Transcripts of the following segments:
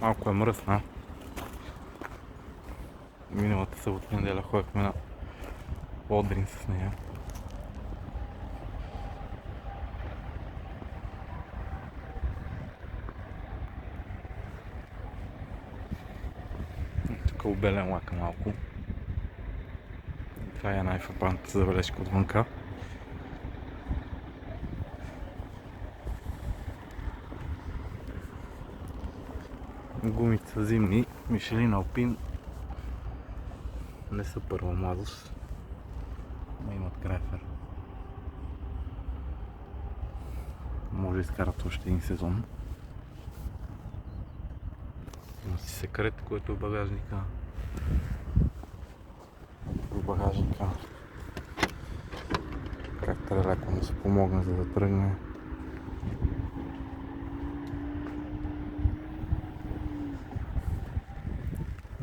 Малко е мръсна. Миналата събота неделя ходихме на Одрин с нея. Тук обелен лака малко. Това е най-фрапантната забележка отвънка. Гумите са зимни, Мишелин Алпин, не са първа младост, но имат крайфер. Може да изкарат още един сезон. Има си секрет, който е в багажника. В багажника как трябва леко му се помогне, за да тръгне.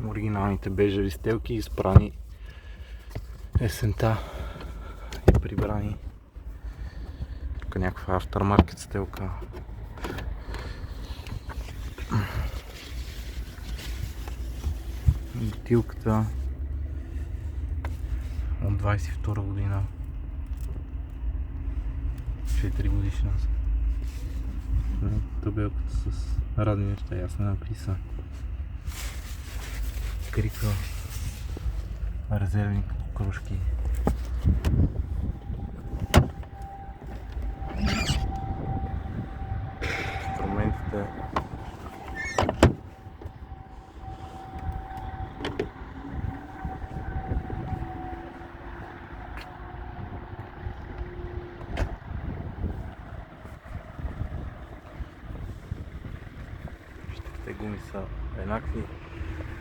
Оригиналните бежеви стелки, изпрани есента и прибрани. Тук някаква автормаркет стелка. Бутилката от 22 година. 4 годишна. Табелката с разни неща, ясно написа. Крика, резервни кружки. Инструментите. Те гуми са еднакви.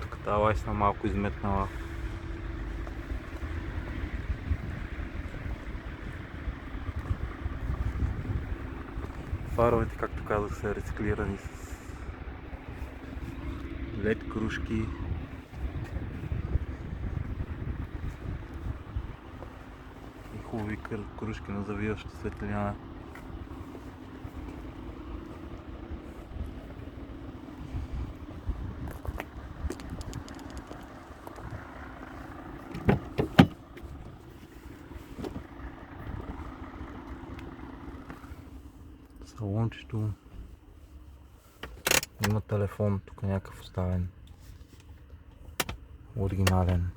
Тук тази лайсна малко изметнала. Фаровете, както казах, са рециклирани с LED кружки. И хубави кружки на завиваща светлина. Салончето. Има телефон, тук някакъв оставен. Оригинален.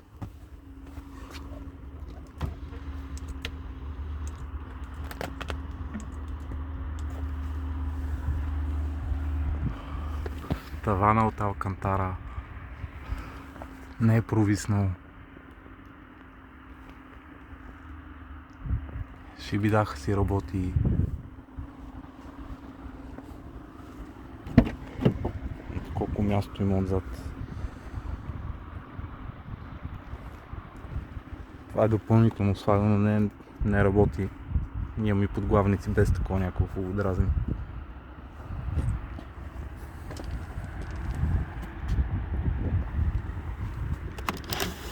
Тавана от Алкантара. Не е провиснал. Шибидаха си работи. Колко място има отзад. Това е допълнително слагано, не работи. Имам и подглавници без такова някакво дразни.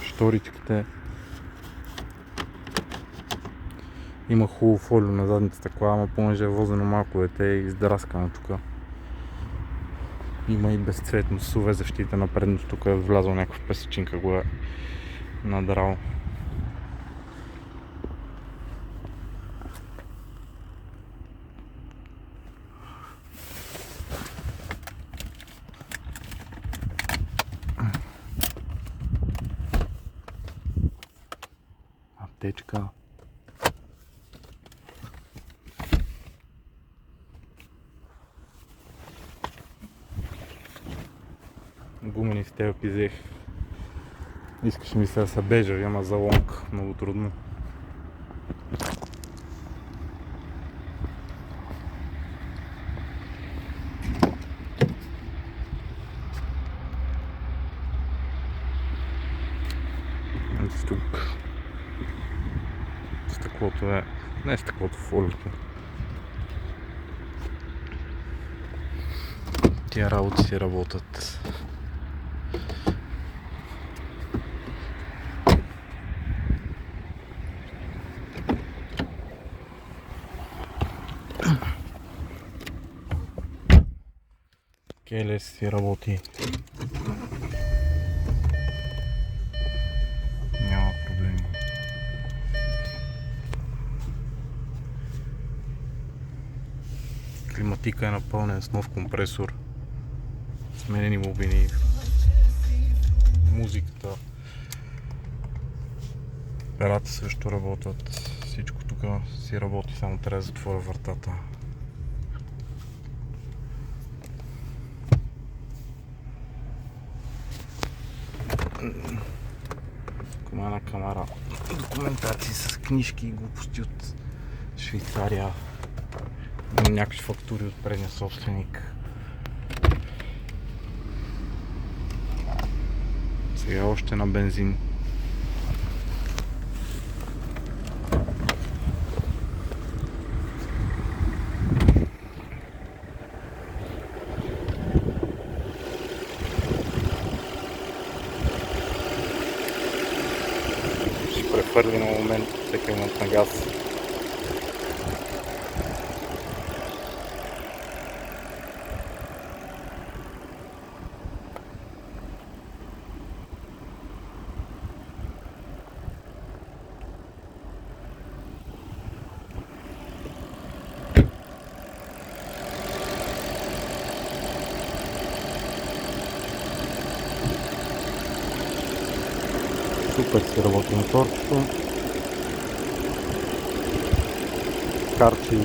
Шторичките. Има хубаво фолио на задните стъкла, ама понеже е возено малко дете и издраскано тук. Има и безцветно с UV защита на предното, тук е влязъл някаква песечинка, го е надрал. Аптечка. Гумени стелки взех. Искаше ми се да са бежави, ама за лонг много трудно. Тук стъклото е... не стъклото, фолиото. Тия работи си работят. Келес си работи. Няма проблеми. Климатика е напълнен с нов компресор. Сменени бобини. Музиката. Перата също работят. Всичко тук си работи, само трябва да затворя вратата. Има една камара документации с книжки и глупости от Швейцария. Някакви фактури от предния собственик. Сега още на бензин. Ще прехвърли на момент, всеки момент на газ. Супер си работи моторчето. Карчи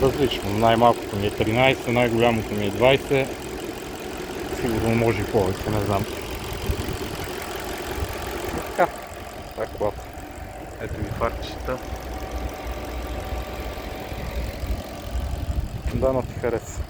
различно. Най-малкото ми е 13, най-голямото ми е 20. Сигурно може и повече, не знам. Така, това е колата. Ето ви фарчета. Да, но ти хареса.